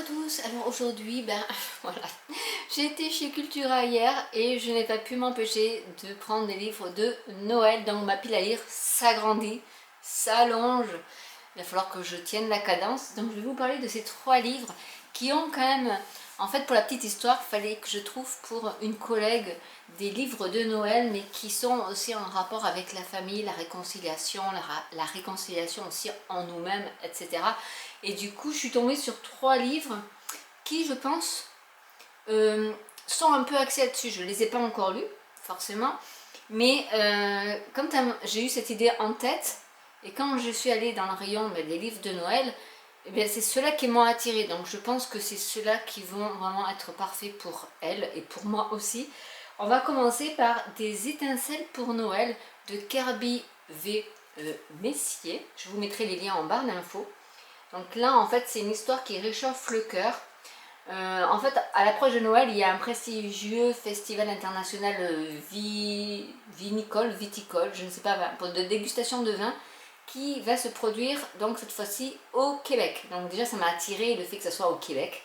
tous, alors aujourd'hui, voilà, j'ai été chez Cultura hier et je n'ai pas pu m'empêcher de prendre des livres de Noël, donc ma pile à lire s'agrandit, s'allonge, il va falloir que je tienne la cadence, donc je vais vous parler de ces 3 livres qui ont quand même, en fait pour la petite histoire, il fallait que je trouve pour une collègue des livres de Noël, mais qui sont aussi en rapport avec la famille, la réconciliation, la réconciliation aussi en nous-mêmes, etc. Et du coup, je suis tombée sur 3 livres qui, je pense, sont un peu axés là-dessus. Je ne les ai pas encore lus, forcément. Mais quand j'ai eu cette idée en tête, et quand je suis allée dans le rayon des livres de Noël, c'est ceux-là qui m'ont attirée. Donc je pense que c'est ceux-là qui vont vraiment être parfaits pour elle et pour moi aussi. On va commencer par Des étincelles pour Noël de Kirby V. Messier. Je vous mettrai les liens en barre d'infos. Donc là, en fait, c'est une histoire qui réchauffe le cœur. En fait, à l'approche de Noël, il y a un prestigieux festival international viticole, je ne sais pas, de dégustation de vin qui va se produire donc cette fois-ci au Québec. Donc déjà, ça m'a attiré le fait que ça soit au Québec.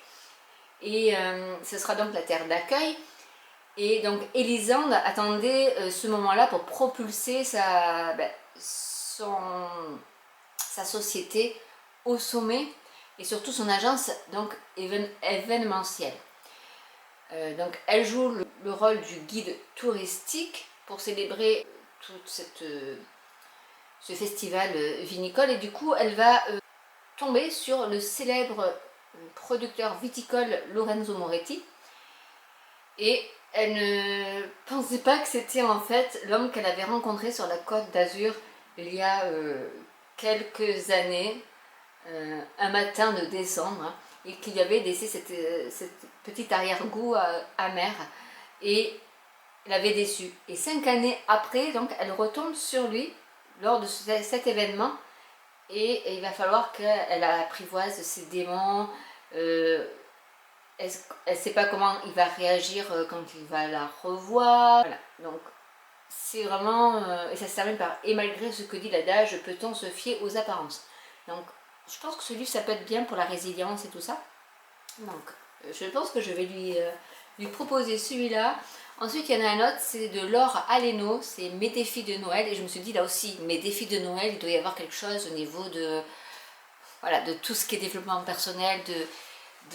Et ce sera donc la terre d'accueil. Et donc Élisande attendait ce moment-là pour propulser sa société au sommet et surtout son agence donc événementielle. Donc elle joue le rôle du guide touristique pour célébrer tout ce festival vinicole, et du coup elle va tomber sur le célèbre producteur viticole Lorenzo Moretti, et elle ne pensait pas que c'était en fait l'homme qu'elle avait rencontré sur la Côte d'Azur il y a quelques années, un matin de décembre, et qu'il y avait laissé cette petite arrière-goût amer, et l'avait déçu. Et 5 années après, donc, elle retombe sur lui lors de cet événement, et il va falloir qu'elle apprivoise ses démons. Elle ne sait pas comment il va réagir quand il va la revoir. Voilà. Donc c'est vraiment... et ça se termine par « Et malgré ce que dit l'adage, peut-on se fier aux apparences ?» Donc je pense que ce livre, ça peut être bien pour la résilience et tout ça. Donc je pense que je vais lui proposer celui-là. Ensuite, il y en a un autre, c'est de Laure Aleno, c'est Mes défis de Noël. Et je me suis dit, là aussi, mes défis de Noël, il doit y avoir quelque chose au niveau de, voilà, de tout ce qui est développement personnel, de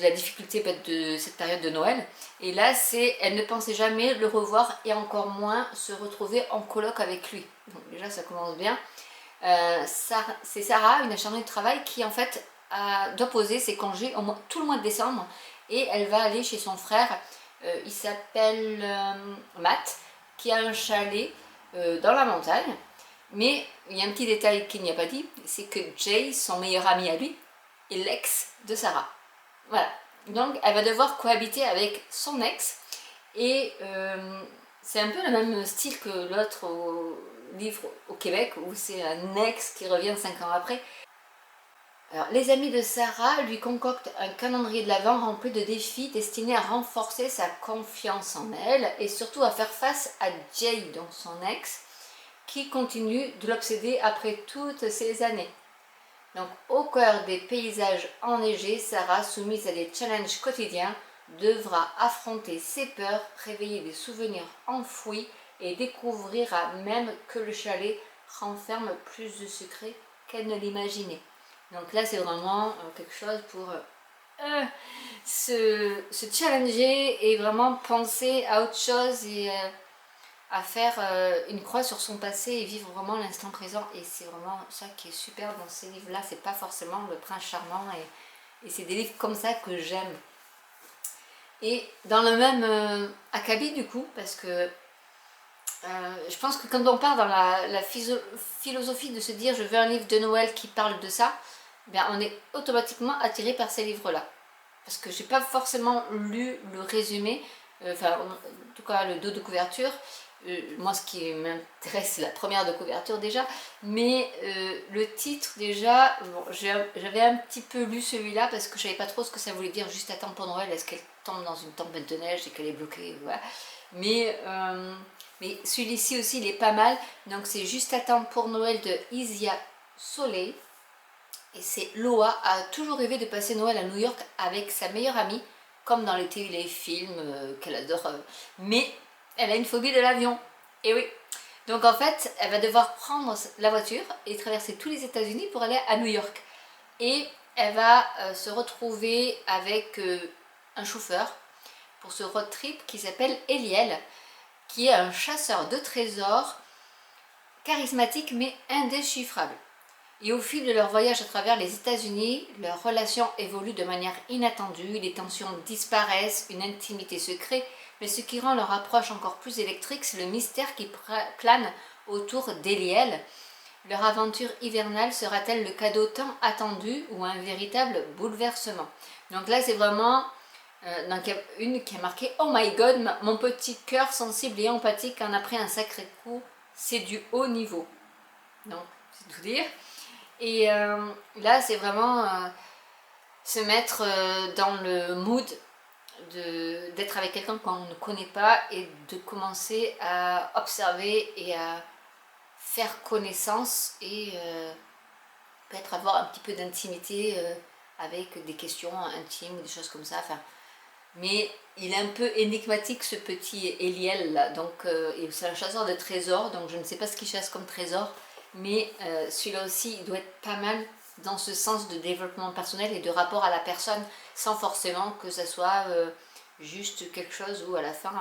la difficulté de cette période de Noël. Et là, elle ne pensait jamais le revoir, et encore moins se retrouver en coloc avec lui. Donc déjà, ça commence bien. C'est Sarah, une acharnée de travail, qui en fait doit poser ses congés tout le mois de décembre, et elle va aller chez son frère, il s'appelle Matt, qui a un chalet dans la montagne. Mais il y a un petit détail qu'il n'y a pas dit, c'est que Jay, son meilleur ami à lui, est l'ex de Sarah. Voilà, donc elle va devoir cohabiter avec son ex, et c'est un peu le même style que l'autre livre au Québec, où c'est un ex qui revient 5 ans après. Alors, les amis de Sarah lui concoctent un calendrier de l'Avent rempli de défis destinés à renforcer sa confiance en elle, et surtout à faire face à Jay, donc son ex, qui continue de l'obséder après toutes ces années. Donc, au cœur des paysages enneigés, Sarah, soumise à des challenges quotidiens, devra affronter ses peurs, réveiller des souvenirs enfouis, et découvrira même que le chalet renferme plus de secrets qu'elle ne l'imaginait. Donc là, c'est vraiment quelque chose pour se challenger et vraiment penser à autre chose, et à faire une croix sur son passé et vivre vraiment l'instant présent. Et c'est vraiment ça qui est super dans ces livres-là. C'est pas forcément le prince charmant, et c'est des livres comme ça que j'aime. Et dans le même acabit du coup, parce que je pense que quand on part dans la philosophie de se dire je veux un livre de Noël qui parle de ça, bien on est automatiquement attiré par ces livres-là. Parce que j'ai pas forcément lu le résumé, enfin en tout cas le dos de couverture. Moi, ce qui m'intéresse, c'est la première de couverture déjà, mais le titre déjà, bon, j'avais un petit peu lu celui-là parce que je savais pas trop ce que ça voulait dire, juste à temps pour Noël, est-ce qu'elle tombe dans une tempête de neige et qu'elle est bloquée, voilà. Mais celui-ci aussi, il est pas mal, donc c'est Juste à temps pour Noël de Isia Soleil. Et c'est Loa a toujours rêvé de passer Noël à New York avec sa meilleure amie, comme dans les télé films qu'elle adore. Mais elle a une phobie de l'avion. Et oui. Donc en fait, elle va devoir prendre la voiture et traverser tous les États-Unis pour aller à New York. Et elle va se retrouver avec un chauffeur pour ce road trip qui s'appelle Eliel, qui est un chasseur de trésors charismatique mais indéchiffrable. Et au fil de leur voyage à travers les États-Unis, leur relation évolue de manière inattendue, les tensions disparaissent, une intimité se crée, mais ce qui rend leur approche encore plus électrique, c'est le mystère qui plane autour d'Eliel. Leur aventure hivernale sera-t-elle le cadeau tant attendu ou un véritable bouleversement? Donc là, c'est vraiment donc il y a une qui a marqué « Oh my God, mon petit cœur sensible et empathique en a pris un sacré coup, c'est du haut niveau. » Donc, c'est tout dire. Et là, c'est vraiment se mettre dans le mood d'être avec quelqu'un qu'on ne connaît pas et de commencer à observer et à faire connaissance et peut-être avoir un petit peu d'intimité avec des questions intimes ou des choses comme ça. Enfin, mais il est un peu énigmatique ce petit Eliel là, donc c'est un chasseur de trésors, donc je ne sais pas ce qu'il chasse comme trésor, mais celui-là aussi il doit être pas mal dans ce sens de développement personnel et de rapport à la personne, sans forcément que ça soit juste quelque chose où à la fin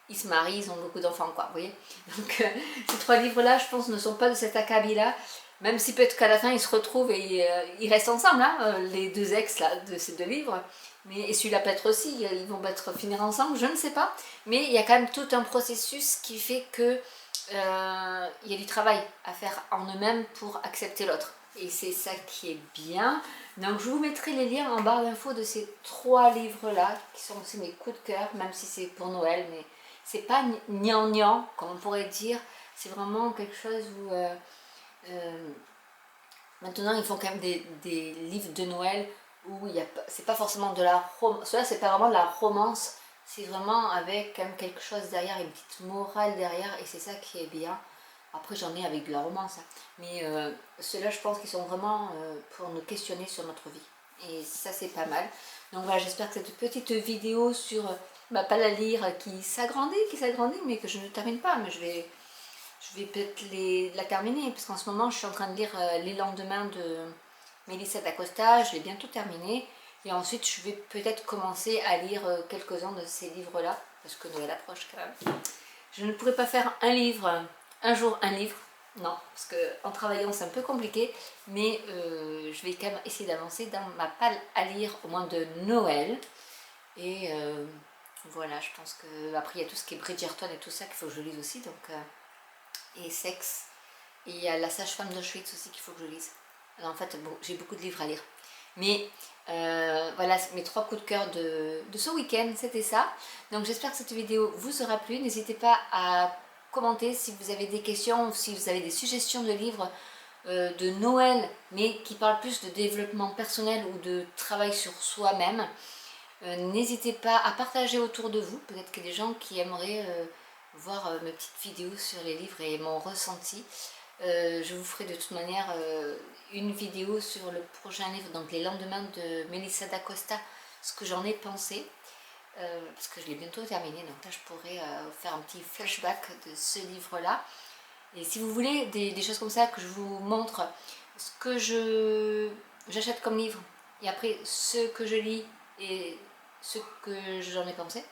ils se marient, ils ont beaucoup d'enfants quoi, vous voyez. Donc ces 3 livres là je pense ne sont pas de cet acabit là, même si peut-être qu'à la fin ils se retrouvent et ils restent ensemble, hein, les 2 ex là de ces 2 livres. Mais, et celui-là peut-être aussi, ils vont peut-être finir ensemble, je ne sais pas. Mais il y a quand même tout un processus qui fait que il y a du travail à faire en eux-mêmes pour accepter l'autre. Et c'est ça qui est bien. Donc je vous mettrai les liens en barre d'infos de ces 3 livres-là, qui sont aussi mes coups de cœur, même si c'est pour Noël, mais c'est pas gnangnan, comme on pourrait dire. C'est vraiment quelque chose où... maintenant, ils font quand même des livres de Noël où c'est pas forcément de la romance. Cela, c'est pas vraiment de la romance, c'est vraiment avec quand même quelque chose derrière, une petite morale derrière, et c'est ça qui est bien. Après, j'en ai avec de la romance, hein. Mais ceux-là, je pense qu'ils sont vraiment pour nous questionner sur notre vie. Et ça, c'est pas mal. Donc voilà, j'espère que cette petite vidéo sur, pas la lire, qui s'agrandit, mais que je ne termine pas, mais je vais peut-être la terminer, parce qu'en ce moment, je suis en train de lire Les lendemains de Melissa d'Acosta, je l'ai bientôt terminé. Et ensuite, je vais peut-être commencer à lire quelques-uns de ces livres-là, parce que Noël approche quand même. Je ne pourrais pas faire un jour un livre, non, parce qu'en travaillant, c'est un peu compliqué, mais je vais quand même essayer d'avancer dans ma palle à lire au moins de Noël. Et voilà, je pense que après il y a tout ce qui est Bridgerton et tout ça qu'il faut que je lise aussi, donc... et sexe, et il y a La sage-femme d'Auschwitz aussi qu'il faut que je lise. Alors en fait, bon, j'ai beaucoup de livres à lire, mais voilà mes 3 coups de cœur de ce week-end, c'était ça. Donc j'espère que cette vidéo vous aura plu. N'hésitez pas à commenter si vous avez des questions, si vous avez des suggestions de livres de Noël, mais qui parlent plus de développement personnel ou de travail sur soi-même. N'hésitez pas à partager autour de vous, peut-être qu'il y a des gens qui aimeraient voir mes petites vidéos sur les livres et mon ressenti. Je vous ferai de toute manière une vidéo sur le prochain livre, donc Les lendemains de Melissa d'Acosta, ce que j'en ai pensé, parce que je l'ai bientôt terminé, donc là je pourrais faire un petit flashback de ce livre-là. Et si vous voulez des choses comme ça, que je vous montre ce que j'achète comme livre, et après ce que je lis et ce que j'en ai pensé,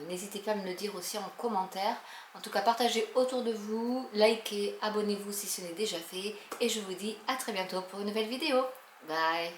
n'hésitez pas à me le dire aussi en commentaire. En tout cas, partagez autour de vous, likez, abonnez-vous si ce n'est déjà fait. Et je vous dis à très bientôt pour une nouvelle vidéo. Bye!